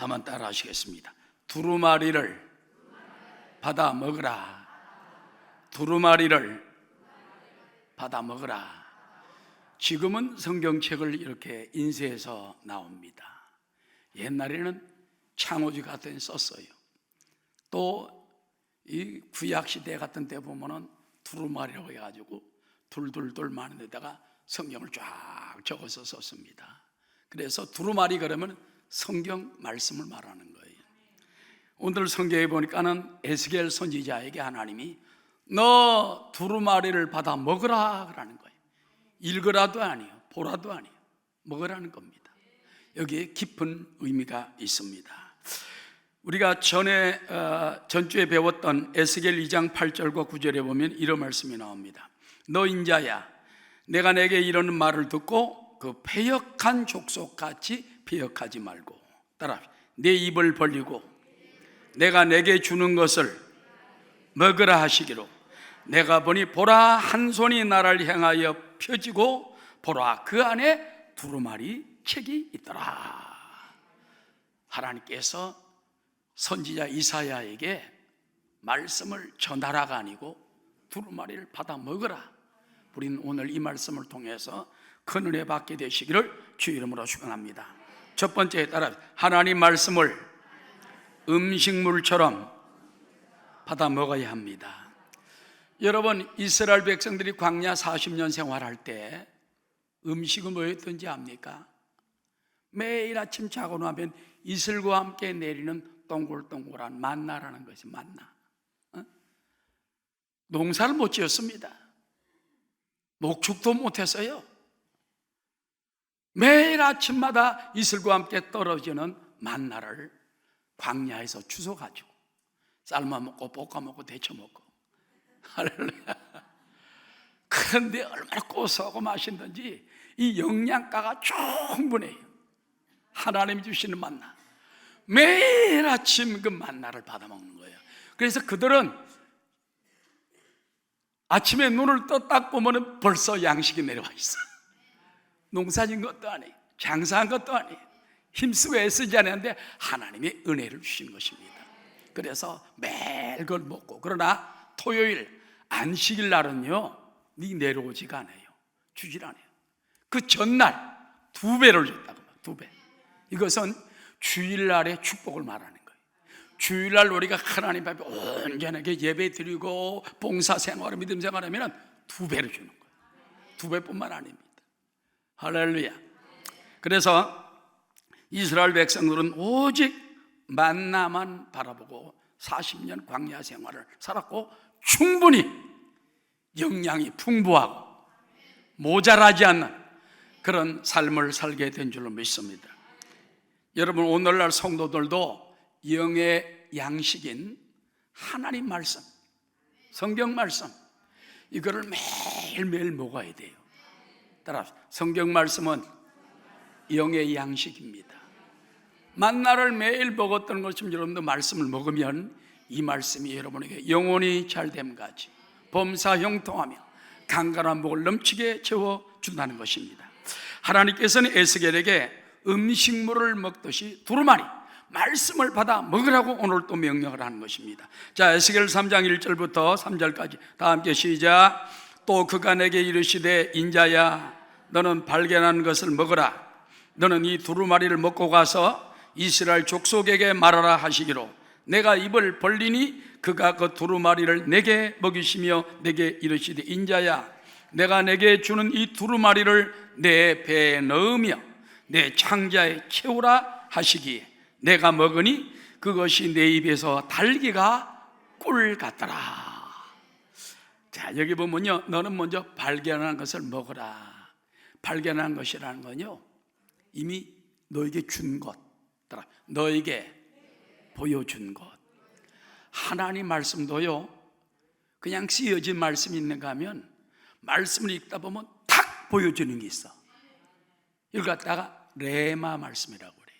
한번 따라 하시겠습니다. 두루마리를 받아 먹으라. 두루마리를 받아 먹으라. 지금은 성경책을 이렇게 인쇄해서 나옵니다. 옛날에는 창호지 같은 데 썼어요. 또 이 구약시대 같은 때 보면은 두루마리라고 해가지고 둘둘둘 많은 데다가 성경을 쫙 적어서 썼습니다. 그래서 두루마리 그러면 성경 말씀을 말하는 거예요. 오늘 성경에 보니까는 에스겔 선지자에게 하나님이 너 두루마리를 받아 먹으라 그러는 거예요. 읽으라도 아니에요, 보라도 아니에요, 먹으라는 겁니다. 여기에 깊은 의미가 있습니다. 우리가 전주에 배웠던 에스겔 2장 8절과 9절에 보면 이런 말씀이 나옵니다. 너 인자야, 내가 내게 이러는 말을 듣고 그 패역한 족속같이 패역하지 말고, 따라 내 입을 벌리고 내가 내게 주는 것을 먹으라 하시기로, 내가 보니 보라 한 손이 나를 향하여 펴지고 보라 그 안에 두루마리 책이 있더라. 하나님께서 선지자 이사야에게 말씀을 전하라가 아니고 두루마리를 받아 먹으라. 우리는 오늘 이 말씀을 통해서 큰 은혜 받게 되시기를 주 이름으로 축원합니다. 첫 번째 따라 하나님 말씀을 음식물처럼 받아 먹어야 합니다. 여러분, 이스라엘 백성들이 광야 40년 생활할 때 음식은 뭐였던지 압니까? 매일 아침 자고 나면 이슬과 함께 내리는 동글동글한 만나라는 것이 만나. 농사를 못 지었습니다. 녹축도 못했어요. 매일 아침마다 이슬과 함께 떨어지는 만나를 광야에서 주워가지고 삶아 먹고 볶아 먹고 데쳐 먹고. 할렐루야. 그런데 얼마나 고소하고 맛있는지 이 영양가가 충분해요. 하나님이 주시는 만나, 매일 아침 그 만나를 받아 먹는 거예요. 그래서 그들은 아침에 눈을 딱 보면 벌써 양식이 내려와 있어. 농사진 것도 아니에요, 장사한 것도 아니에요, 힘쓰고 애쓰지 않았는데 하나님의 은혜를 주신 것입니다. 그래서 매일 그걸 먹고, 그러나 토요일 안식일 날은요 내려오지가 않아요. 주질 않아요. 그 전날 2배를 줬다고. 2배. 이것은 주일날의 축복을 말하는 거예요. 주일날 우리가 하나님 앞에 온전하게 예배 드리고 봉사생활, 믿음생활하면 2배를 주는 거예요. 2배뿐만 아닙니다. 할렐루야. 그래서 이스라엘 백성들은 오직 만나만 바라보고 40년 광야 생활을 살았고, 충분히 영양이 풍부하고 모자라지 않는 그런 삶을 살게 된 줄로 믿습니다. 여러분, 오늘날 성도들도 영의 양식인 하나님 말씀, 성경 말씀, 이거를 매일매일 먹어야 돼요. 따라 성경 말씀은 영의 양식입니다. 만나를 매일 먹었던 것처럼 여러분도 말씀을 먹으면 이 말씀이 여러분에게 영혼이 잘됨같이 범사 형통하며 강건한 목을 넘치게 채워준다는 것입니다. 하나님께서는 에스겔에게 음식물을 먹듯이 두루마리 말씀을 받아 먹으라고 오늘 또 명령을 하는 것입니다. 자, 에스겔 3장 1절부터 3절까지 다 함께 시작. 또 그가 내게 이르시되 인자야, 너는 발견한 것을 먹으라. 너는 이 두루마리를 먹고 가서 이스라엘 족속에게 말하라 하시기로, 내가 입을 벌리니 그가 그 두루마리를 내게 먹이시며 내게 이르시되 인자야, 내가 내게 주는 이 두루마리를 내 배에 넣으며 내 창자에 채우라 하시기에 내가 먹으니 그것이 내 입에서 달기가 꿀 같더라. 자, 여기 보면요, 너는 먼저 발견한 것을 먹어라. 발견한 것이라는 건요, 이미 너에게 준 것, 너에게 보여준 것. 하나님 말씀도요, 그냥 쓰여진 말씀이 있는가 하면 말씀을 읽다 보면 탁 보여주는 게 있어. 이걸 갖다가 레마 말씀이라고 그래요.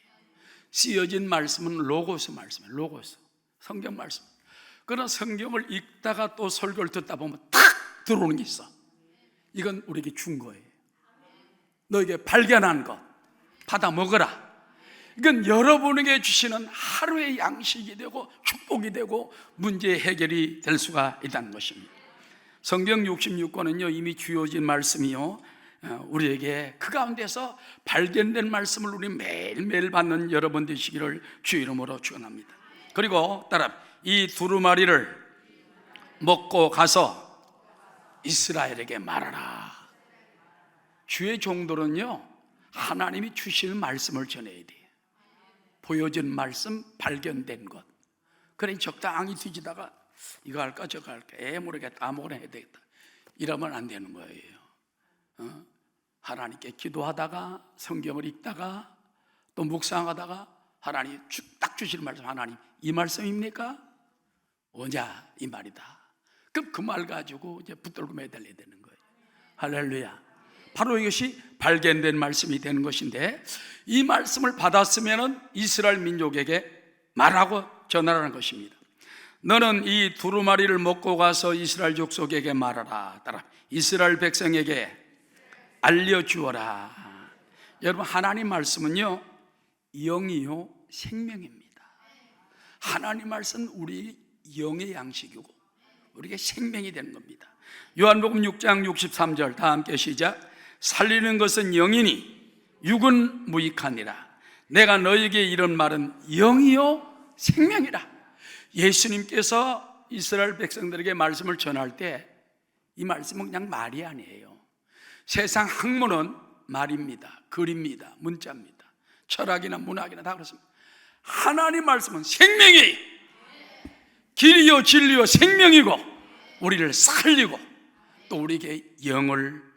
쓰여진 말씀은 로고스 말씀이에요. 로고스, 성경 말씀. 그러나 성경을 읽다가 또 설교를 듣다 보면 탁 들어오는 게 있어. 이건 우리에게 준 거예요. 너에게 발견한 것 받아 먹어라. 이건 여러분에게 주시는 하루의 양식이 되고 축복이 되고 문제 해결이 될 수가 있다는 것입니다. 성경 66권은요 이미 주어진 말씀이요, 우리에게 그 가운데서 발견된 말씀을 우리 매일매일 받는 여러분 되시기를 주 이름으로 축원합니다. 그리고 따라 이 두루마리를 먹고 가서 이스라엘에게 말하라. 주의 종들은요 하나님이 주시는 말씀을 전해야 돼요. 보여진 말씀, 발견된 것. 그래 적당히 뒤지다가 이거 할까 저거 할까 모르겠다 아무거나 해야 되겠다 이러면 안 되는 거예요. 하나님께 기도하다가 성경을 읽다가 또 묵상하다가 하나님 딱 주시는 말씀, 하나님 이 말씀입니까? 오냐 이 말이다. 그럼 그 말 가지고 이제 붙들고 매달려야 되는 거예요. 할렐루야. 바로 이것이 발견된 말씀이 되는 것인데, 이 말씀을 받았으면은 이스라엘 민족에게 말하고 전하라는 것입니다. 너는 이 두루마리를 먹고 가서 이스라엘 족속에게 말하라. 따라 이스라엘 백성에게 알려주어라. 여러분 하나님 말씀은요 영이요 생명입니다. 하나님 말씀은 우리 영의 양식이고 우리에게 생명이 되는 겁니다. 요한복음 6장 63절 다 함께 시작. 살리는 것은 영이니 육은 무익하니라. 내가 너에게 이런 말은 영이요 생명이라. 예수님께서 이스라엘 백성들에게 말씀을 전할 때 이 말씀은 그냥 말이 아니에요. 세상 학문은 말입니다, 글입니다, 문자입니다. 철학이나 문학이나 다 그렇습니다. 하나님 말씀은 생명이 길이요 진리요 생명이고 우리를 살리고 또 우리에게 영을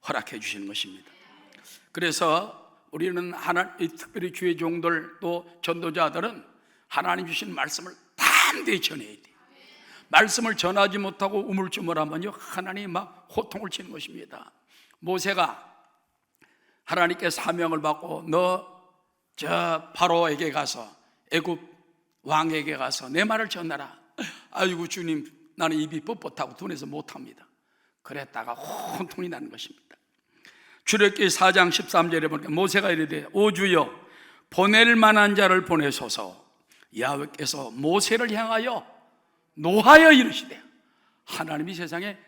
허락해 주시는 것입니다. 그래서 우리는 특별히 주의 종들 또 전도자들은 하나님 주신 말씀을 담대히 전해야 돼요. 말씀을 전하지 못하고 우물쭈물하면요 하나님이 막 호통을 치는 것입니다. 모세가 하나님께 사명을 받고 너 저 바로에게 가서 애굽 왕에게 가서 내 말을 전하라. 아이고 주님 나는 입이 뻣뻣하고 둔해서 못합니다. 그랬다가 혼통이 나는 것입니다. 출애굽기 4장 13절에 보니까 모세가 이르되 오 주여 보낼 만한 자를 보내소서. 야훼께서 모세를 향하여 노하여 이르시되, 하나님이 세상에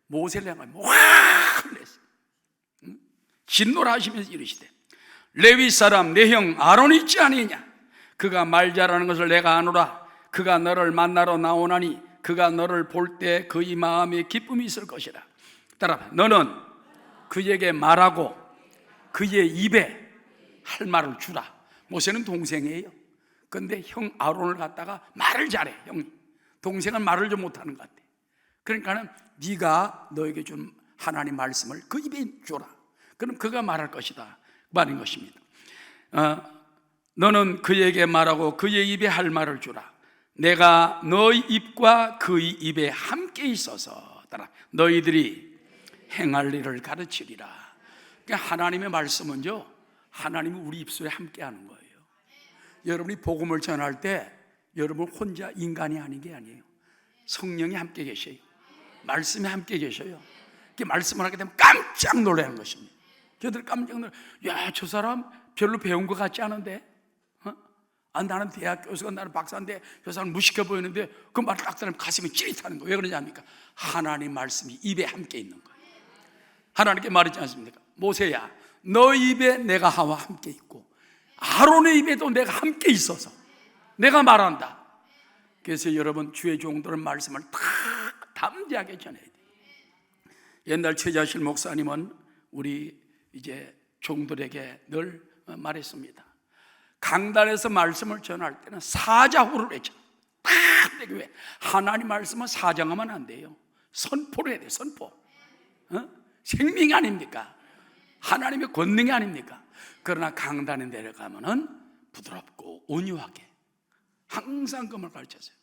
모세를 향하여 화를 냈어요. 진노를 하시면서 이르시되 레위 사람 내 형 아론이 있지 아니냐. 그가 말 잘하는 것을 내가 아노라. 그가 너를 만나러 나오나니 그가 너를 볼 때 그의 마음에 기쁨이 있을 것이라. 따라 너는 그에게 말하고 그의 입에 할 말을 주라. 모세는 동생이에요. 그런데 형 아론을 갖다가 말을 잘해. 형이 동생은 말을 좀 못하는 것 같아. 그러니까는 네가 너에게 준 하나님 말씀을 그 입에 줘라. 그럼 그가 말할 것이다 말인 것입니다. 너는 그에게 말하고 그의 입에 할 말을 주라. 내가 너희 입과 그의 입에 함께 있어서 따라 너희들이 행할 일을 가르치리라. 그러니까 하나님의 말씀은요 하나님이 우리 입술에 함께 하는 거예요. 여러분이 복음을 전할 때 여러분 혼자 인간이 아닌 게 아니에요. 성령이 함께 계셔요. 말씀이 함께 계셔요. 말씀을 하게 되면 깜짝 놀라는 것입니다. 저들 깜짝 놀라. 야, 저 사람 별로 배운 것 같지 않은데? 나는 대학 교수가 나는 박사인데 저 사람 무식해 보이는데 그 말을 딱 들으면 가슴이 찌릿하는 거예요. 왜 그러냐 합니까? 하나님 말씀이 입에 함께 있는 거예요. 하나님께 말했지 않습니까? 모세야 너 입에 내가 하와 함께 있고 아론의 입에도 내가 함께 있어서 내가 말한다. 그래서 여러분 주의 종들은 말씀을 다 담대하게 전해야 돼요. 옛날 최자실 목사님은 우리 이제 종들에게 늘 말했습니다. 강단에서 말씀을 전할 때는 사자후를 외쳐. 왜? 하나님 말씀은 사정하면 안 돼요. 선포를 해야 돼요. 선포. 생명이 아닙니까? 하나님의 권능이 아닙니까? 그러나 강단에 내려가면은 부드럽고 온유하게 항상 그걸 가르쳤어요.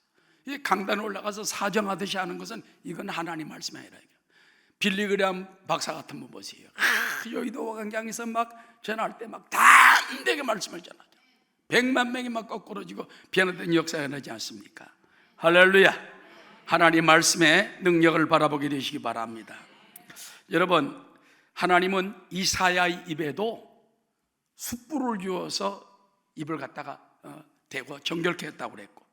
이 강단에 올라가서 사정하듯이 하는 것은 이건 하나님 말씀이 아니라. 빌리그람 박사 같은 분 보세요. 여의도 광장에서 막 전할 때 막 담대하게 말씀을 전하죠. 100만 명이 막 거꾸러지고 변화된 역사가 나지 않습니까? 할렐루야. 하나님 말씀의 능력을 바라보게 되시기 바랍니다. 여러분 하나님은 이사야의 입에도 숯불을 주어서 입을 갖다가 대고 정결케 했다고 그랬고,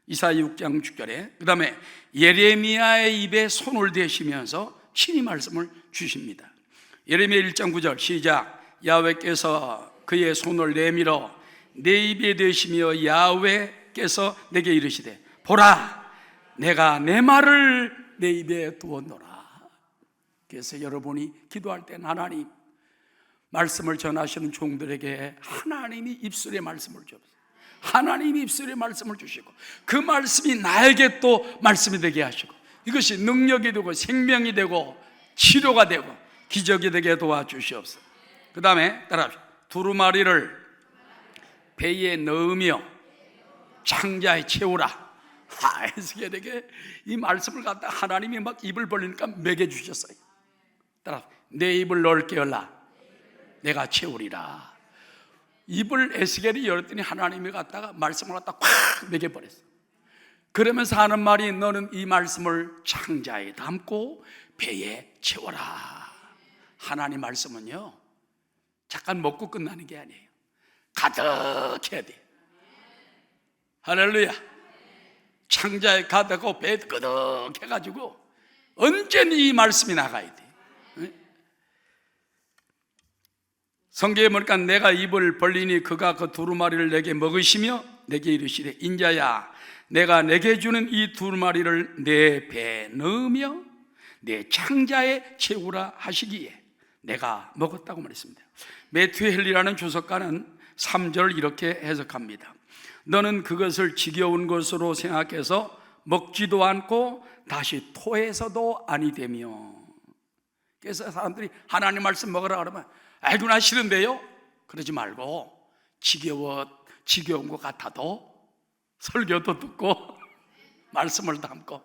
이사야 6장 6절에 그 다음에 예레미야의 입에 손을 대시면서 친히 말씀을 주십니다. 예레미야 1장 9절 시작. 야훼께서 그의 손을 내밀어 내 입에 대시며 야훼께서 내게 이르시되 보라 내가 내 말을 내 입에 두었노라. 그래서 여러분이 기도할 때는 하나님 말씀을 전하시는 종들에게 하나님이 입술의 말씀을 주옵소서. 하나님이 입술의 말씀을 주시고 그 말씀이 나에게 또 말씀이 되게 하시고 이것이 능력이 되고 생명이 되고 치료가 되고 기적이 되게 도와주시옵소서. 그 다음에 따라합시다. 두루마리를 배에 넣으며 창자에 채우라. 에스겔에게 이 말씀을 갖다 하나님이 막 입을 벌리니까 먹여주셨어요. 따라 내 입을 넓게 열라 내가 채우리라. 입을 에스겔이 열었더니 하나님이 갖다가 말씀을 갖다 콱 먹여버렸어. 그러면서 하는 말이 너는 이 말씀을 창자에 담고 배에 채워라. 하나님 말씀은요 잠깐 먹고 끝나는 게 아니에요. 가득해야 돼. 할렐루야. 창자에 가득하고 배에 끄덕해가지고 언제는 이 말씀이 나가야 돼. 성경에 보니까 내가 입을 벌리니 그가 그 두루마리를 내게 먹으시며 내게 이르시되 인자야 내가 내게 주는 이 두루마리를 내 배에 넣으며 내 창자에 채우라 하시기에 내가 먹었다고 말했습니다. 매튜 헨리라는 주석가는 3절을 이렇게 해석합니다. 너는 그것을 지겨운 것으로 생각해서 먹지도 않고 다시 토해서도 아니 되며. 그래서 사람들이 하나님 말씀 먹으라 그러면 아이고 나 싫은데요? 그러지 말고 지겨운 것 같아도 설교도 듣고 말씀을 담고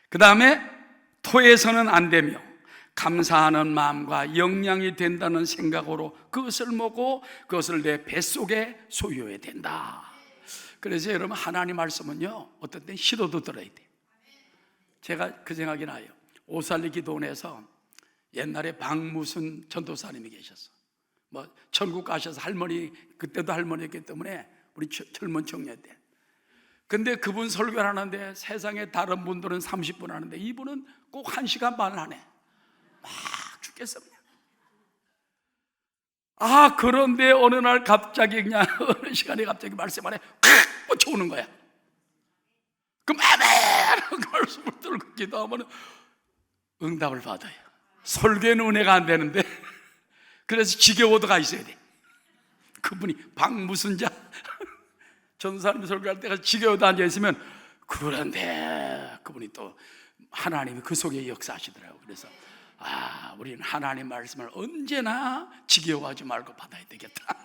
그 다음에 토해서는 안 되며 감사하는 마음과 영양이 된다는 생각으로 그것을 먹고 그것을 내 뱃속에 소유해야 된다. 그래서 여러분 하나님 말씀은요 어떤 땐 싫어도 들어야 돼. 제가 그 생각이 나요. 오살리 기도원에서 옛날에 박무순 전도사님이 계셨어. 뭐 천국 가셔서 할머니, 그때도 할머니였기 때문에 우리 젊은 청년 때. 근데 그분 설교를 하는데 세상에 다른 분들은 30분 하는데 이분은 꼭 1시간 반을 하네. 막 죽겠어 그냥. 그런데 어느 날 갑자기 그냥 어느 시간에 갑자기 말씀안에 콱 꽂혀오는 거야. 그럼 아멘 말씀을 들고 기도하면 응답을 받아요. 설교에는 은혜가 안 되는데 그래서 지겨워도 가 있어야 돼. 그분이 박무순자 전사님 설교할 때가 지겨워도 앉아있으면 그런데 그분이 또 하나님이 그 속에 역사하시더라고요. 그래서 우리는 하나님 말씀을 언제나 지겨워하지 말고 받아야 되겠다.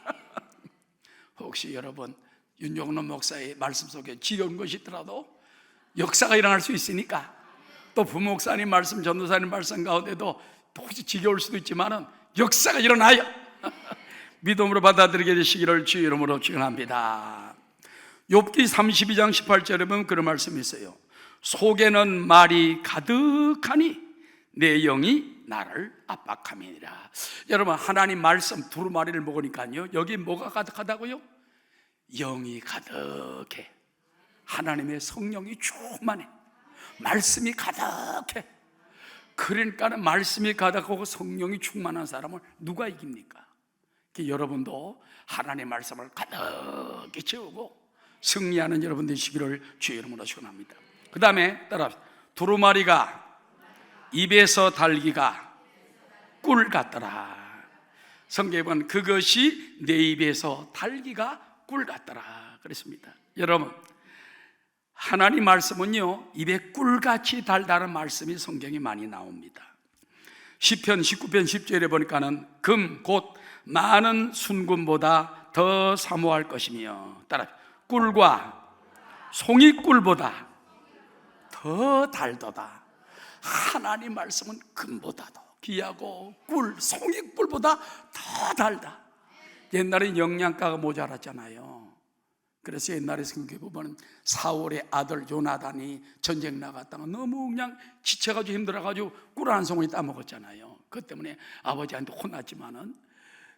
혹시 여러분 윤종론 목사의 말씀 속에 지겨운 것이 있더라도 역사가 일어날 수 있으니까 또 부목사님 말씀, 전도사님 말씀 가운데도 혹시 지겨울 수도 있지만은 역사가 일어나요. 믿음으로 받아들이게 되시기를 주의 이름으로 축원합니다. 욥기 32장 18절에 보면 그런 말씀이 있어요. 속에는 말이 가득하니 내 영이 나를 압박함이니라. 여러분 하나님 말씀 두루마리를 먹으니까요 여기 뭐가 가득하다고요? 영이 가득해. 하나님의 성령이 충만해. 말씀이 가득해. 그러니까는 말씀이 가득하고 성령이 충만한 사람을 누가 이깁니까? 여러분도 하나님의 말씀을 가득히 채우고 승리하는 여러분 되시기를 주의 이름으로 축원합니다. 그 다음에 따라합시다. 두루마리가 입에서 달기가 꿀 같더라. 성경에 보면 그것이 내 입에서 달기가 꿀 같더라 그랬습니다. 여러분 하나님 말씀은요 입에 꿀같이 달다는 말씀이 성경에 많이 나옵니다. 시편 19편 10절에 보니까는 금 곧 많은 순금보다 더 사모할 것이며 따라 꿀과 송이꿀보다 더 달도다. 하나님 말씀은 금보다도 귀하고 꿀, 송이꿀보다 더 달다. 옛날에 영양가가 모자랐잖아요. 그래서 옛날에 성경에 보면 사울의 아들 요나단이 전쟁 나갔다가 너무 그냥 지쳐가지고 힘들어가지고 꿀 한 송이 따먹었잖아요. 그것 때문에 아버지한테 혼났지만은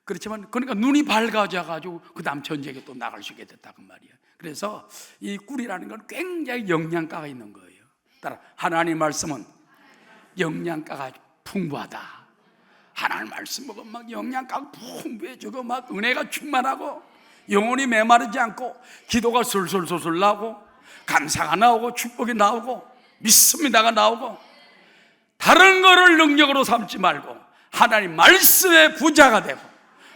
그렇지만 그러니까 눈이 밝아져가지고 그 다음 전쟁에 또 나갈 수 있게 됐다고 말이에요. 그래서 이 꿀이라는 건 굉장히 영양가가 있는 거예요. 따라 하나님 말씀은 영양가가 풍부하다. 하나님 말씀 먹으면 막 영양가가 풍부해지고 막 은혜가 충만하고 영혼이 메마르지 않고 기도가 솔솔솔솔 나오고 감사가 나오고 축복이 나오고 믿습니다가 나오고 다른 거를 능력으로 삼지 말고 하나님 말씀의 부자가 되고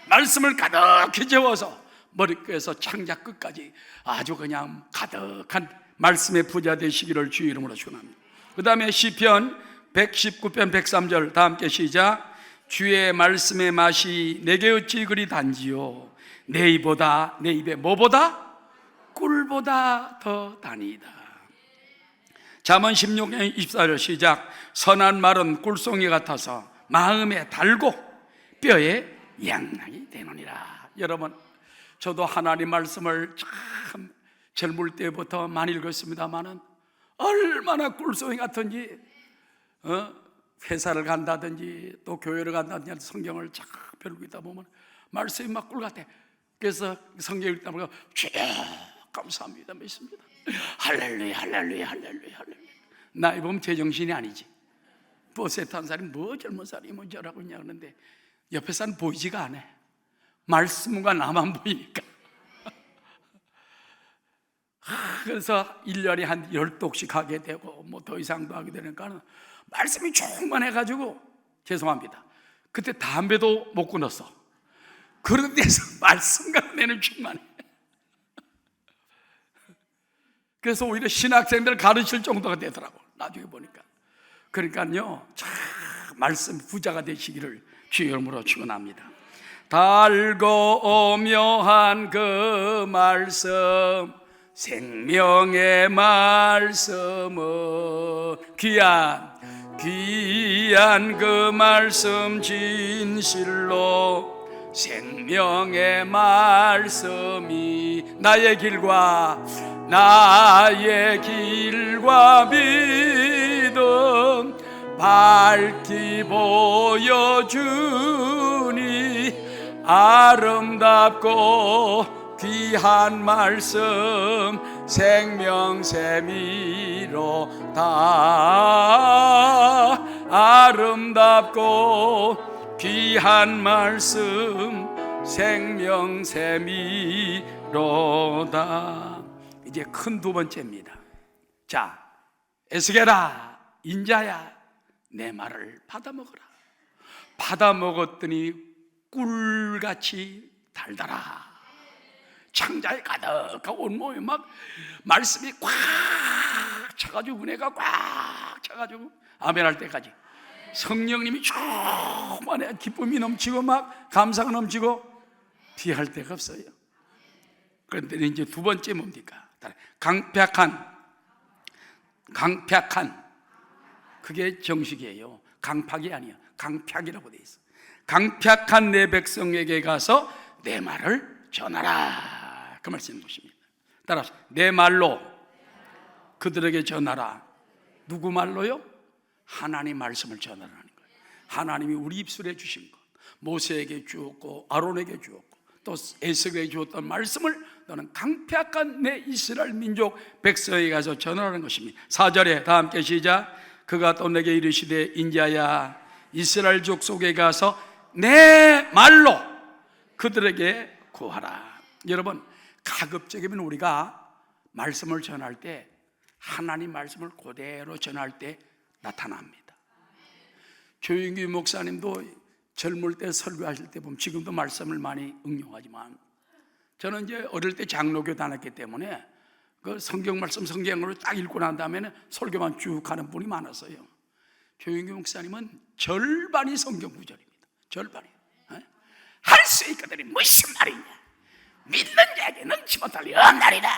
말씀을 가득히 채워서 머리끝에서 창자 끝까지 아주 그냥 가득한 말씀의 부자 되시기를 주의 이름으로 축원합니다. 그 다음에 시편 119편 103절 다 함께 시작. 주의 말씀의 맛이 내게 어찌 그리 단지요 내 입에 뭐보다? 꿀보다 더 다니이다. 잠언 16년 24절 시작. 선한 말은 꿀송이 같아서 마음에 달고 뼈에 양락이 되느니라. 여러분, 저도 하나님 말씀을 참 젊을 때부터 많이 읽었습니다마는 얼마나 꿀송이 같은지 회사를 간다든지 또 교회를 간다든지 성경을 쫙 펴고 있다 보면 말씀이 막 꿀 같아. 그래서 성경 읽다 보면 주여 감사합니다 믿습니다 할렐루야 할렐루야 할렐루야 할렐루야. 나이 보면 제정신이 아니지. 버스에 탄 사람이 뭐 젊은 사람이 뭐 저라고 있냐 그러는데 옆에 사람 보이지가 않아. 말씀과 나만 보이니까. 그래서 1년에 한 10독씩 하게 되고 뭐 더 이상도 하게 되니까 말씀이 충만해가지고 죄송합니다. 그때 담배도 못 끊었어. 그런 데서 말씀과 은혜는 충만해. 그래서 오히려 신학생들 가르칠 정도가 되더라고 나중에 보니까. 그러니까요 참 말씀 부자가 되시기를 주의 이름으로 축원합니다. 달고 묘한 그 말씀 생명의 말씀은 귀한 그 말씀 진실로 생명의 말씀이 나의 길과 믿음 밝히 보여주니 아름답고 귀한 말씀 생명샘이로다. 아름답고 귀한 말씀 생명샘이로다. 이제 큰 두 번째입니다. 자, 에스겔아 인자야 내 말을 받아 먹어라. 받아 먹었더니 꿀같이 달달하. 창자에 가득하고 온몸에 막 말씀이 꽉 차가지고 은혜가 꽉 차가지고 아멘 할 때까지 성령님이 충만해 기쁨이 넘치고 막 감사가 넘치고 피할 데가 없어요. 그런데 이제 두 번째 뭡니까? 강팍한 그게 정식이에요. 강팍이 아니야. 강팍이라고 돼 있어. 강팍한 내 백성에게 가서 내 말을 전하라. 그 말씀인 것입니다. 따라서 내 말로 그들에게 전하라. 누구 말로요? 하나님 말씀을 전하라는 거예요. 하나님이 우리 입술에 주신 것, 모세에게 주었고 아론에게 주었고 또 에스겔에게 주었던 말씀을 너는 강팍한 내 이스라엘 민족 백성에게 가서 전하라는 것입니다. 4절에 다 함께 시작. 그가 또 내게 이르시되 인자야 이스라엘 족속에 가서 내 말로 그들에게 구하라. 여러분, 가급적이면 우리가 말씀을 전할 때 하나님 말씀을 그대로 전할 때 나타납니다. 조영규 목사님도 젊을 때 설교하실 때 보면 지금도 말씀을 많이 응용하지만 저는 이제 어릴 때 장로교 다녔기 때문에 그 성경 말씀 성경으로 딱 읽고 난 다음에는 설교만 쭉 하는 분이 많았어요. 조영규 목사님은 절반이 성경 구절입니다. 절반이. 할 수 있거든요. 무슨 말이냐? 믿는 자에게 능치 못할 리 없나리라.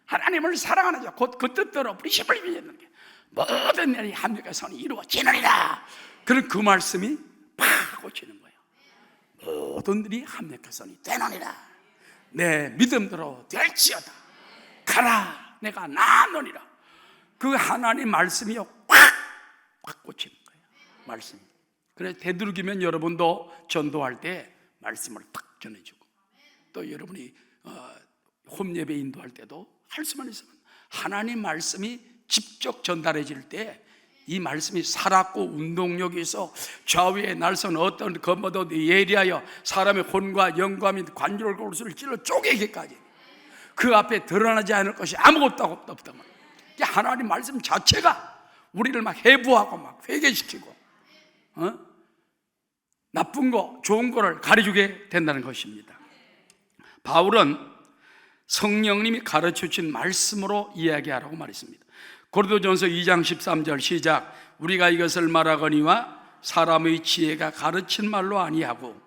하나님을 사랑하는 자 곧 그 뜻대로 우리 힘을 믿는 게 모든 일이 합력의 선이 이루어지느니라. 그런 그 말씀이 팍 꽂히는 거예요. 모든 일이 합력의 선이 되느니라. 내 믿음대로 될지어다. 가라 내가 나노니라. 그 하나님 말씀이 꽉 꽂히는 거예요. 말씀이. 그래서 되도록이면 여러분도 전도할 때 말씀을 딱 전해주고, 또 여러분이 홈 예배 인도할 때도 할 수만 있으면 하나님 말씀이 직접 전달해질 때 이 말씀이 살았고 운동력이 있어 좌우에 날선 어떤 것보다 예리하여 사람의 혼과 영과 및 관절 골수를 찔러 쪼개기까지 그 앞에 드러나지 않을 것이 아무것도 없다 말이에요. 하나님 말씀 자체가 우리를 막 해부하고 막 회개시키고 나쁜 거 좋은 거를 가르쳐주게 된다는 것입니다. 바울은 성령님이 가르쳐주신 말씀으로 이야기하라고 말했습니다. 고린도전서 2장 13절 시작. 우리가 이것을 말하거니와 사람의 지혜가 가르친 말로 아니하고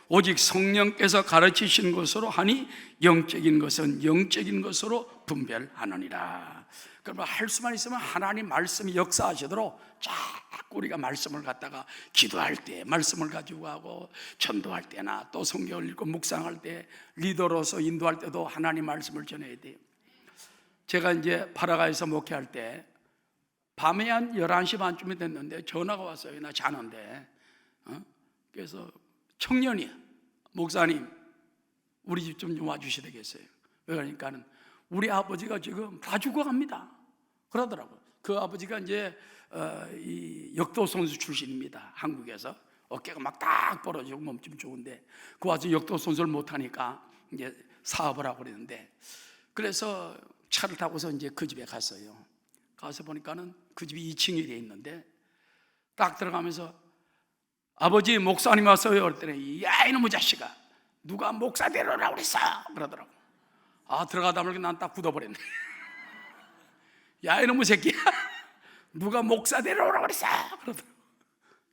오직 성령께서 가르치신 것으로 하니 영적인 것은 영적인 것으로 분별하느니라. 그러면 할 수만 있으면 하나님 말씀이 역사하시도록 자꾸 우리가 말씀을 갖다가 기도할 때 말씀을 가지고 하고, 전도할 때나 또 성경을 읽고 묵상할 때, 리더로서 인도할 때도 하나님 말씀을 전해야 돼요. 제가 이제 파라가에서 목회할 때 밤에 한 11시 반쯤이 됐는데 전화가 왔어요. 나 자는데 그래서 청년이 목사님 우리 집 좀 와주셔야 되겠어요. 왜 그러니까는 우리 아버지가 지금 다 죽어갑니다 그러더라고요. 그 아버지가 이제 이 역도 선수 출신입니다. 한국에서 어깨가 막 딱 벌어지고 몸 좀 좋은데 그 와서 역도 선수를 못하니까 이제 사업을 하고 그랬는데, 그래서 차를 타고서 이제 그 집에 갔어요. 가서 보니까는 그 집이 2층에 돼 있는데 딱 들어가면서 아버지 목사님 왔어요 그랬더니 야 이놈의 자식아 누가 목사 데려오라고 그랬어 그러더라고. 들어가다 보니까 난 딱 굳어버렸네. 야 이놈의 새끼야 누가 목사 데려오라고 그랬어 그러더라고.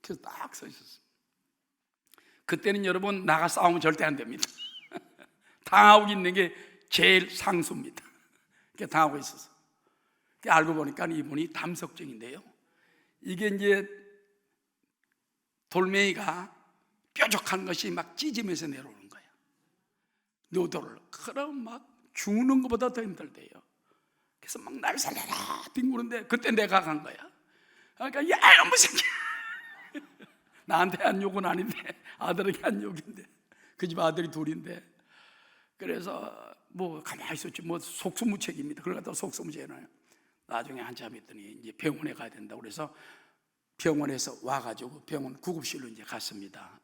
그래서 딱 서 있었어. 그때는 여러분 나가 싸우면 절대 안 됩니다. 당하고 있는 게 제일 상수입니다. 그렇게 당하고 있었어. 알고 보니까 이분이 담석증인데요, 이게 이제 돌멩이가 뾰족한 것이 막 찢으면서 내려오는 거야. 노도를. 그럼 막 죽는 것보다 더 힘들대요. 그래서 막 날 살려라 뒹구는데 그때 내가 간 거야. 그러니까 야 이놈의 새끼 나한테 한 욕은 아닌데 아들에게 한 욕인데, 그 집 아들이 둘인데, 그래서 뭐 가만히 있었지 뭐 속수무책입니다. 그러다 속수무책이나요. 나중에 한참 있더니 이제 병원에 가야 된다고 그래서 병원에서 와가지고 병원 구급실로 이제 갔습니다.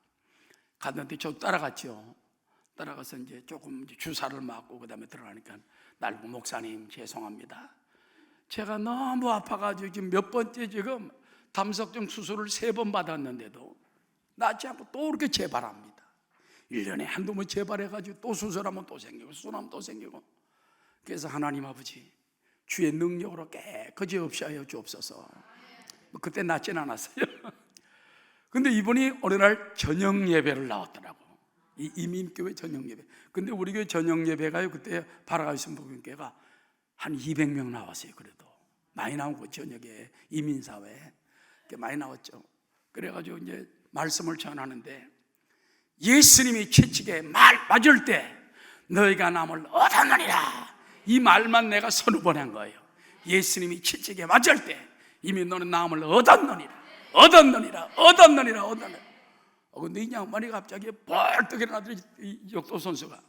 갔는데 저 따라갔죠. 따라가서 이제 조금 이제 주사를 맞고 그다음에 들어가니까 날 보고 목사님 죄송합니다. 제가 너무 아파가지고 지금 몇 번째 지금 담석증 수술을 3번 받았는데도 낫지 않고 또 그렇게 재발합니다. 1년에 한두 번 재발해가지고 또 수술하면 또 생기고 수술하면 또 생기고. 그래서 하나님 아버지 주의 능력으로 깨끗이 없이 하여 주옵소서. 그때 낫진 않았어요. 근데 이분이 어느 날 저녁 예배를 나왔더라고. 이 이민교회 저녁 예배. 근데 우리 교회 저녁 예배가요, 그때 파라가이스 복음교회가 한 200명 나왔어요. 그래도 많이 나온 거 저녁에 이민사회 많이 나왔죠. 그래가지고 이제 말씀을 전하는데 예수님이 채찍에 맞을 때 너희가 남을 얻었느니라, 이 말만 내가 서너 번 한 거예요. 예수님이 채찍에 맞을 때 이미 너는 남을 얻었느니라. 근데 이 양반이 갑자기 벌떡 일어나더니 역도 선수가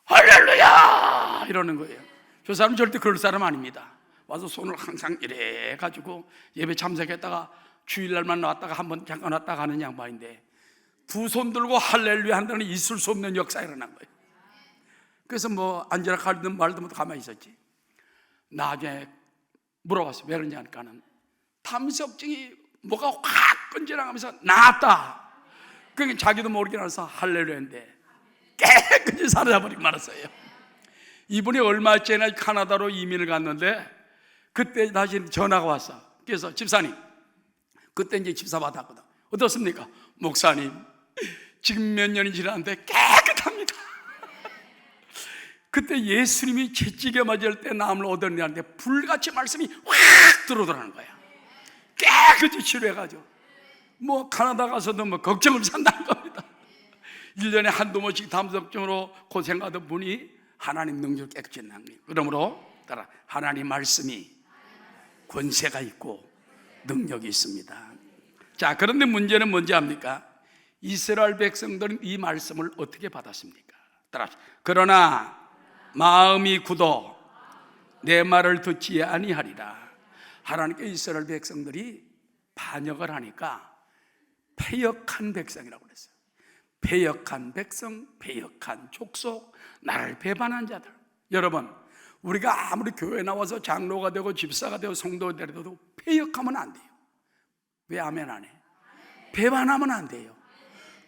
할렐루야 이러는 거예요. 저 사람 절대 그럴 사람 아닙니다. 와서 손을 항상 이래 가지고 예배 참석했다가 주일날만 나왔다가 한번 잠깐 왔다가 하는 양반인데, 두 손 들고 할렐루야 한다는 있을 수 없는 역사가 일어난 거예요. 그래서 뭐 앉으라 가든 말든 뭐 가만히 있었지. 나중에 물어봤어요. 왜 그러냐 하니까는 담석증이 뭐가 확 끈질어가면서 나았다. 그러니까 자기도 모르게 나서 할렐루야인데 깨끗이 사라져버리고 말았어요. 이분이 얼마 전에 카나다로 이민을 갔는데 그때 다시 전화가 왔어. 그래서 집사님, 그때 이제 집사 받았거든. 어떻습니까? 목사님, 지금 몇 년이 지났는데 깨끗합니다. 그때 예수님이 채찍에 맞을 때 남을 얻었냐는데 불같이 말씀이 확 들어오더라는 거야. 깨끗이 치료해가지고 뭐 카나다 가서도 뭐 걱정을 산다는 겁니다. 1년에 한두 번씩 담석증으로 고생하던 분이 하나님 능력을 깨끗이 납니다. 그러므로 따라 하나님 말씀이 권세가 있고 능력이 있습니다. 자, 그런데 문제는 뭔지 압니까? 이스라엘 백성들은 이 말씀을 어떻게 받았습니까? 따라합시다. 그러나 마음이 굳어 내 말을 듣지 아니하리라. 하나님께 이스라엘 백성들이 반역을 하니까 패역한 백성이라고 그랬어요. 패역한 백성, 패역한 족속, 나를 배반한 자들. 여러분, 우리가 아무리 교회에 나와서 장로가 되고 집사가 되고 성도가 되더라도 패역하면 안 돼요. 왜 아멘 안 해? 배반하면 안 돼요.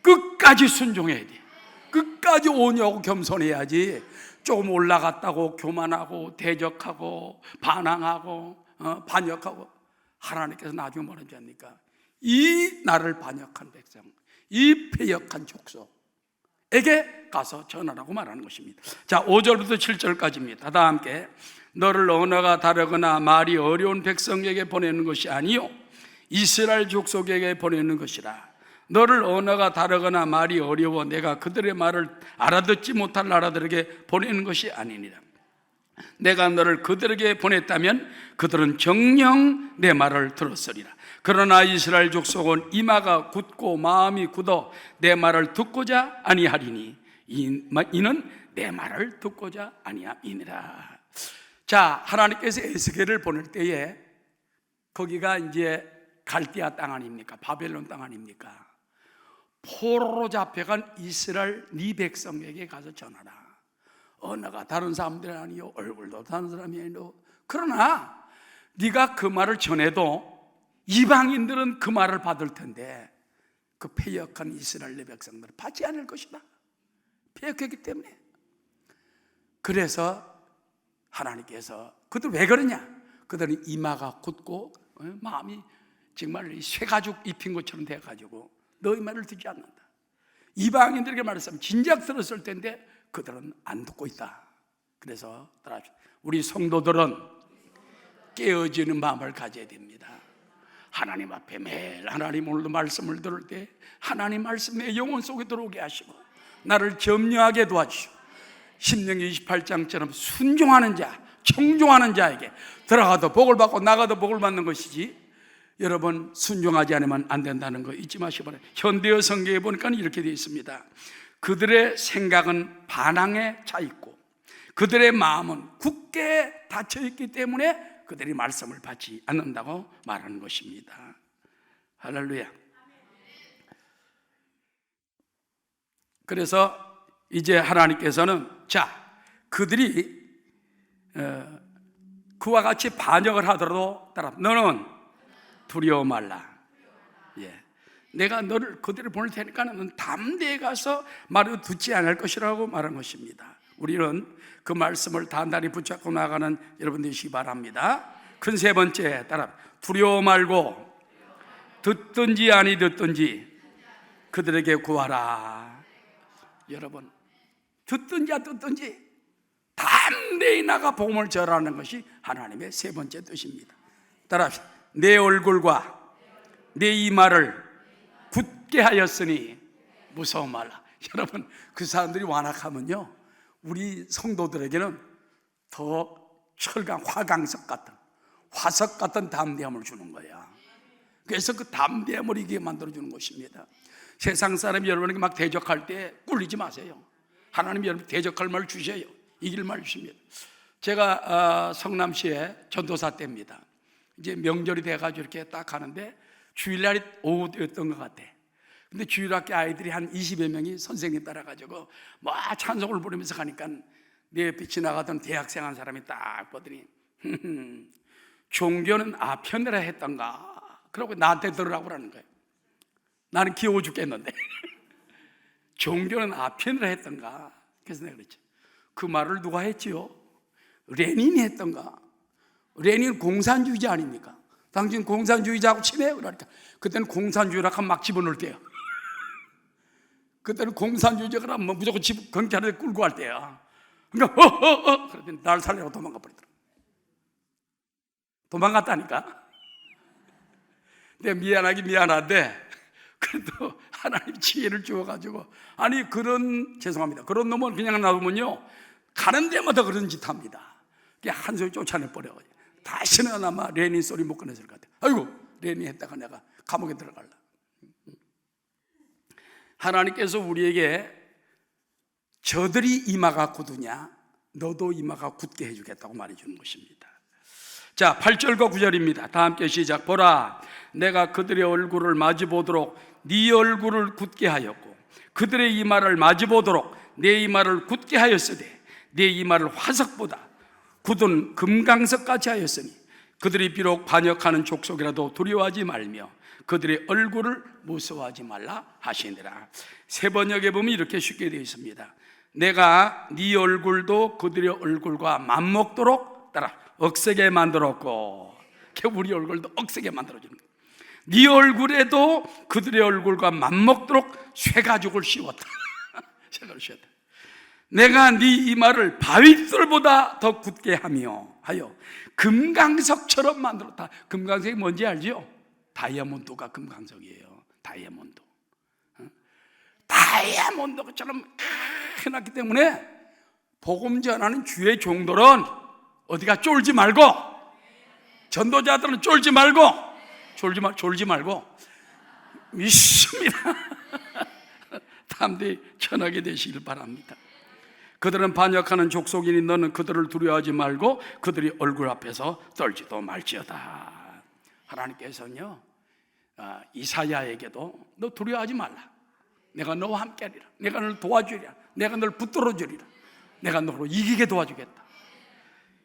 끝까지 순종해야 돼요. 끝까지 온유하고 겸손해야지. 조금 올라갔다고 교만하고 대적하고 반항하고 반역하고, 하나님께서 나중에 뭐라는지 압니까? 이 나를 반역한 백성, 이 패역한 족속에게 가서 전하라고 말하는 것입니다. 자, 5절부터 7절까지입니다. 다 함께. 너를 언어가 다르거나 말이 어려운 백성에게 보내는 것이 아니요 이스라엘 족속에게 보내는 것이라. 너를 언어가 다르거나 말이 어려워 내가 그들의 말을 알아듣지 못할 나라들에게 보내는 것이 아니니라. 내가 너를 그들에게 보냈다면 그들은 정녕 내 말을 들었으리라. 그러나 이스라엘 족속은 이마가 굳고 마음이 굳어 내 말을 듣고자 아니하리니 이는 내 말을 듣고자 아니함이니라. 자, 하나님께서 에스겔을 보낼 때에 거기가 이제 갈대아 땅 아닙니까? 바벨론 땅 아닙니까? 포로로 잡혀간 이스라엘 네 백성에게 가서 전하라. 언어가 다른 사람들이 아니요 얼굴도 다른 사람이 아니요. 그러나 네가 그 말을 전해도 이방인들은 그 말을 받을 텐데 그 패역한 이스라엘 내 백성들은 받지 않을 것이다. 패역했기 때문에. 그래서 하나님께서 그들 왜 그러냐? 그들은 이마가 굳고 마음이 정말 쇠가죽 입힌 것처럼 돼가지고 너희 말을 듣지 않는다. 이방인들에게 말했으면 진작 들었을 텐데 그들은 안 듣고 있다. 그래서 우리 성도들은 깨어지는 마음을 가져야 됩니다. 하나님 앞에 매일 하나님 오늘도 말씀을 들을 때 하나님 말씀 내 영혼 속에 들어오게 하시고 나를 겸허하게 도와주시고 신명기 28장처럼 순종하는 자, 청종하는 자에게 들어가도 복을 받고 나가도 복을 받는 것이지, 여러분 순종하지 않으면 안 된다는 거 잊지 마시기 바랍니다. 현대어 성경에 보니까 이렇게 되어 있습니다. 그들의 생각은 반항에 차 있고 그들의 마음은 굳게 닫혀 있기 때문에 그들이 말씀을 받지 않는다고 말하는 것입니다. 할렐루야. 그래서 이제 하나님께서는 그들이 그와 같이 반역을 하더라도 너는 두려워 말라. 내가 그들을 보낼 테니까 너는 담대히 가서 말을 듣지 않을 것이라고 말한 것입니다. 우리는 그 말씀을 단단히 붙잡고 나가는 여러분 되시기 바랍니다. 큰 세 번째, 두려워 말고 듣든지 아니 듣든지 그들에게 구하라. 여러분, 듣든지 안 듣든지 담대히 나가 복음을 전하는 것이 하나님의 세 번째 뜻입니다. 따라합시다. 내 얼굴과 내 이마를 굳게 하였으니 무서워 말라. 여러분, 그 사람들이 완악하면요 우리 성도들에게는 더 철강, 화강석 같은, 화석 같은 담대함을 주는 거야. 그래서 그 담대함을 이기게 만들어주는 것입니다. 세상 사람이 여러분에게 막 대적할 때 꿀리지 마세요. 하나님이 여러분 대적할 말을 주셔요. 이길 말을 주십니다. 제가 성남시에 전도사 때입니다. 이제 명절이 돼가지고 이렇게 딱 가는데 주일날이 오후였던 것 같아. 근데 주일학교 아이들이 한 20여 명이 선생님 따라가지고 막 찬송을 부르면서 가니까 내 옆에 지나가던 대학생 한 사람이 딱 보더니 종교는 아편이라 했던가 그러고 나한테 들으라고 그러는 거예요. 나는 귀여워 죽겠는데 종교는 아편이라 했던가. 그래서 내가 그랬죠. 그 말을 누가 했지요? 레닌이 했던가. 레닌 공산주의자 아닙니까? 당신 공산주의자하고 친해요? 그러니까 그때는 공산주의라고 하면 막 집어넣을 때요. 그때는 공산주의자가 하면 무조건 경찰에 끌고 갈 때야. 그러니까 그랬더니 날 살려고 도망가 버리더라. 도망갔다니까. 내가 미안한데 그래도 하나님 지혜를 주어가지고 죄송합니다. 그런 놈은 그냥 놔두면요 가는 데마다 그런 짓 합니다. 그냥 한 소리 쫓아내버려요. 다시는 아마 레닌 소리 못 꺼냈을 것 같아요. 아이고 레닌 했다가 내가 감옥에 들어갈라. 하나님께서 우리에게 저들이 이마가 굳으냐 너도 이마가 굳게 해주겠다고 말해주는 것입니다. 자, 8절과 9절입니다. 다 함께 시작. 보라, 내가 그들의 얼굴을 마주보도록 네 얼굴을 굳게 하였고 그들의 이마를 마주보도록 내 이마를 굳게 하였으되 내 이마를 화석보다 굳은 금강석같이 하였으니 그들이 비록 반역하는 족속이라도 두려워하지 말며 그들의 얼굴을 무서워하지 말라 하시니라. 세 번역에 보면 이렇게 쉽게 되어 있습니다. 내가 네 얼굴도 그들의 얼굴과 맞먹도록 따라 억세게 만들었고, 우리 얼굴도 억세게 만들어주는 거예요. 네 얼굴에도 그들의 얼굴과 맞먹도록 쇠가죽을 씌웠다. 쇠가죽을 씌웠다. 내가 네 이마를 바위돌보다 더 굳게 하여 금강석처럼 만들었다. 금강석이 뭔지 알죠? 다이아몬드가 금강석이에요. 다이아몬드처럼 해놨기 때문에 복음 전하는 주의 종들은 어디가 쫄지 말고, 전도자들은 쫄지 말고 믿습니다. 담대히 전하게 되시길 바랍니다. 그들은 반역하는 족속이니 너는 그들을 두려워하지 말고 그들이 얼굴 앞에서 떨지도 말지어다. 하나님께서는요, 이사야에게도 너 두려워하지 말라. 내가 너와 함께하리라. 내가 너를 도와주리라. 내가 너를 붙들어 주리라. 내가 너로 이기게 도와주겠다.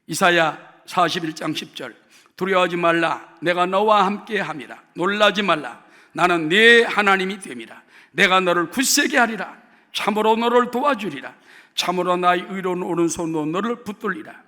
이사야 41장 10절. 두려워하지 말라. 내가 너와 함께함이라. 놀라지 말라. 나는 네 하나님이 됨이라. 내가 너를 굳세게 하리라. 참으로 너를 도와주리라. 참으로 나의 의로운 오른손으로 너를 붙들리라.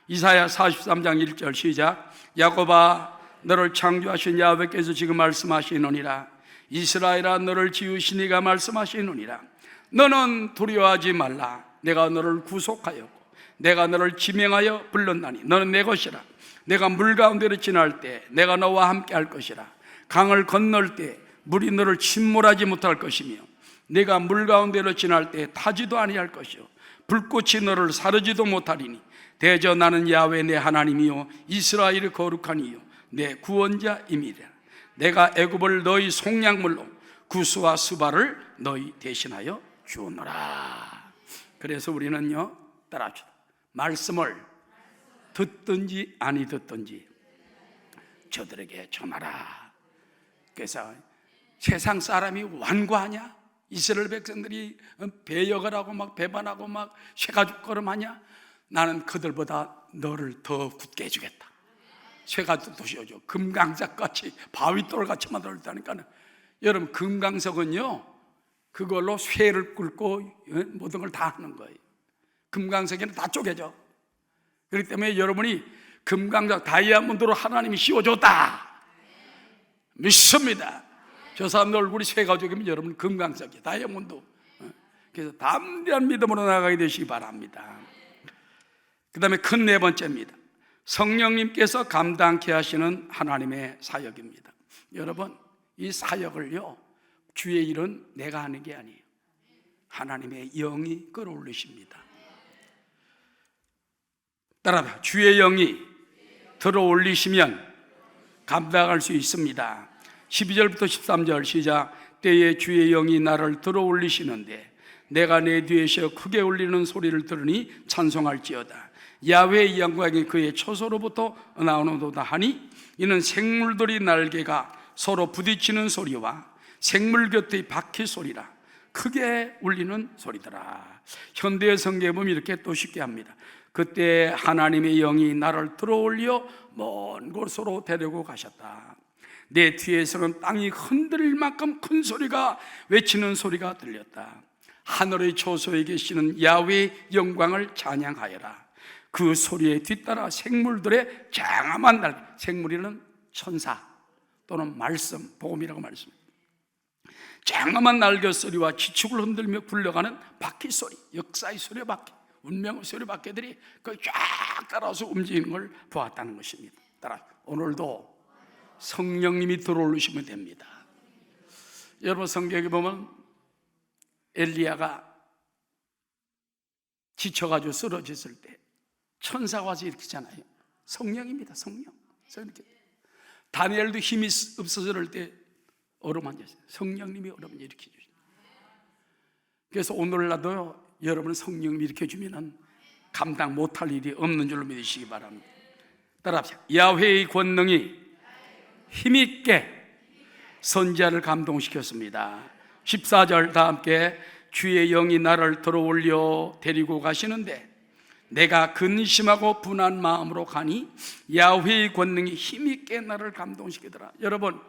이사야 43장 1절 시작. 야곱아, 너를 창조하신 야훼께서 지금 말씀하시노니라. 이스라엘아, 너를 지으신 이가 말씀하시노니라. 너는 두려워하지 말라. 내가 너를 구속하였고 내가 너를 지명하여 불렀나니 너는 내 것이라. 내가 물 가운데로 지날 때 내가 너와 함께 할 것이라. 강을 건널 때 물이 너를 침몰하지 못할 것이며 내가 물 가운데로 지날 때 타지도 아니할 것이요 불꽃이 너를 사르지도 못하리니 대저 나는 야훼 내 하나님이요 이스라엘의 거룩한 이요 내 구원자임이라. 내가 애굽을 너희 속량물로 구스와 스바를 너희 대신하여 주노라. 그래서 우리는요, 따라합시다. 말씀을 듣든지 아니 듣든지 저들에게 전하라. 그래서 세상 사람이 완고하냐? 이스라엘 백성들이 배역을 하고 막 배반하고 막 쇠가죽 걸음하냐? 나는 그들보다 너를 더 굳게 해주겠다. 쇠가죽도 씌워줘. 금강석같이 바위돌같이 만들었다니까는. 여러분, 금강석은요 그걸로 쇠를 꿇고 모든 걸 다 하는 거예요. 금강석에는 다 쪼개져. 그렇기 때문에 여러분이 금강석 다이아몬드로 하나님이 씌워줬다 믿습니다. 저 사람들 얼굴이 쇠가죽이면 여러분 금강석이에요. 다이아몬드. 그래서 담대한 믿음으로 나아가게 되시기 바랍니다. 그 다음에 큰 네 번째입니다. 성령님께서 감당케 하시는 하나님의 사역입니다. 여러분, 이 사역을요 주의 일은 내가 하는 게 아니에요. 하나님의 영이 끌어올리십니다. 따라합니다. 주의 영이 들어올리시면 감당할 수 있습니다. 12절부터 13절 시작. 때에 주의 영이 나를 들어올리시는데 내가 내 뒤에서 크게 울리는 소리를 들으니 찬송할지어다. 야훼의 영광이 그의 처소로부터 나오는도다 하니 이는 생물들이 날개가 서로 부딪히는 소리와 생물 곁의 바퀴 소리라. 크게 울리는 소리더라. 현대의 성경에 보면 이렇게 또 쉽게 합니다. 그때 하나님의 영이 나를 들어올려 먼 곳으로 데리고 가셨다. 내 뒤에서는 땅이 흔들릴 만큼 큰 소리가 외치는 소리가 들렸다. 하늘의 초소에 계시는 야훼의 영광을 찬양하여라. 그 소리에 뒤따라 생물들의 장엄한 날개, 생물이는 천사 또는 말씀, 복음이라고 말씀합니다. 장엄한 날개 소리와 지축을 흔들며 굴러가는 바퀴 소리, 역사의 소리바퀴, 운명의 소리바퀴들이 그 쫙 따라서 움직이는 걸 보았다는 것입니다. 따라 오늘도 성령님이 들어오시면 됩니다. 여러분, 성경에 보면 엘리야가 지쳐가지고 쓰러졌을 때 천사가 와서 일으키잖아요. 성령입니다. 성령. 다니엘도 힘이 없어질 때 얼음 앉았어요. 성령님이 얼음을 일으켜 주십니다. 그래서 오늘날도 여러분 성령 일으켜주면 감당 못할 일이 없는 줄로 믿으시기 바랍니다. 따라합시다. 야훼의 권능이 힘있게 선지자를 감동시켰습니다. 14절 다 함께 주의 영이 나를 들어올려 데리고 가시는데 내가 근심하고 분한 마음으로 가니 야훼의 권능이 힘있게 나를 감동시키더라. 여러분,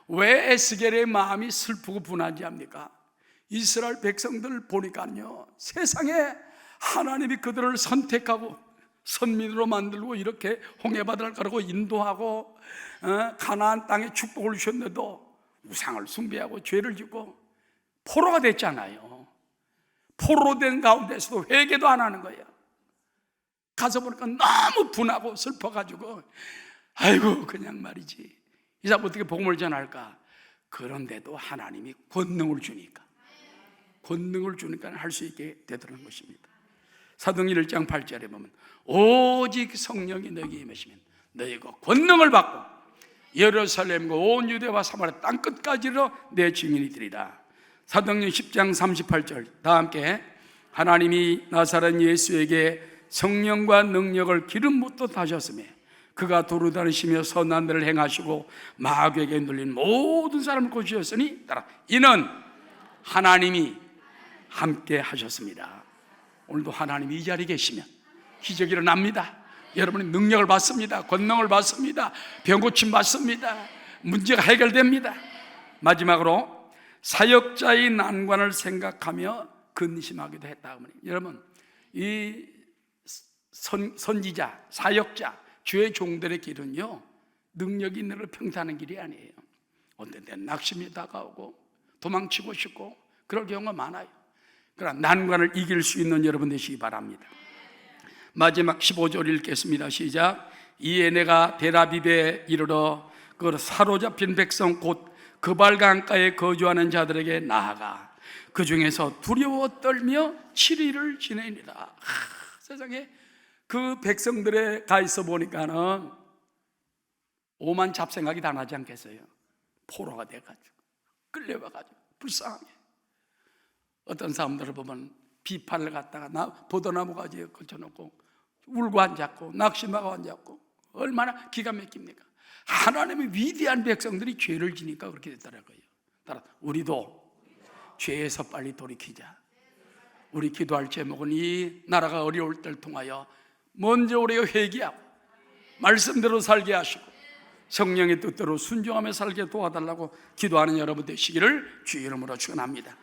왜 에스겔의 마음이 슬프고 분하지 합니까? 이스라엘 백성들 보니까요, 세상에 하나님이 그들을 선택하고 선민으로 만들고 이렇게 홍해바다를 가르고 인도하고 가나안 땅에 축복을 주셨는데도 우상을 숭배하고 죄를 짓고 포로가 됐잖아요. 포로 된 가운데서도 회개도 안 하는 거예요. 가서 보니까 너무 분하고 슬퍼가지고 아이고 그냥 말이지 이 사람 어떻게 복음을 전할까? 그런데도 하나님이 권능을 주니까 할 수 있게 되더라는 것입니다. 사도행전 1장 8절에 보면 오직 성령이 너희에게 임하시면 너희가 권능을 받고 예루살렘과 온 유대와 사마리아 땅끝까지로 내 증인이 되리라. 사도행전 10장 38절 다 함께 하나님이 나사렛 예수에게 성령과 능력을 기름 붓듯 하셨으며 그가 도로 다니시며 선한 일을 행하시고 마귀에게 눌린 모든 사람을 고치셨으니 따라 이는 하나님이 함께 하셨습니다. 오늘도 하나님이 이 자리에 계시면 기적이 일어납니다. 여러분이 능력을 받습니다. 권능을 받습니다. 병 고침 받습니다. 문제가 해결됩니다. 마지막으로 사역자의 난관을 생각하며 근심하기도 했다. 여러분, 이 선지자, 사역자, 주의 종들의 길은요 능력이 있는 걸 평탄한 길이 아니에요. 어떤 때는 낙심이 다가오고 도망치고 싶고 그럴 경우가 많아요. 그러나 난관을 이길 수 있는 여러분 되시기 바랍니다. 마지막 15절 읽겠습니다. 시작. 이에 내가 데라비베에 이르러 그 사로잡힌 백성 곧 그발 강가에 거주하는 자들에게 나아가 그 중에서 두려워 떨며 7일을 지내니라. 세상에 그 백성들에 가 있어 보니까는 오만 잡생각이 다 나지 않겠어요? 포로가 돼가지고 끌려와가지고 불쌍하게 어떤 사람들을 보면 비판을 갖다가 포도나무 가지에 걸쳐놓고 울고 앉았고 낙심하고 앉았고 얼마나 기가 막힙니까? 하나님의 위대한 백성들이 죄를 지니까 그렇게 됐더라고요. 따라 우리도 죄에서 빨리 돌이키자. 우리 기도할 제목은 이 나라가 어려울 때를 통하여 먼저 우리가 회개하고 말씀대로 살게 하시고 성령의 뜻대로 순종하며 살게 도와달라고 기도하는 여러분 되시기를 주의 이름으로 축원합니다.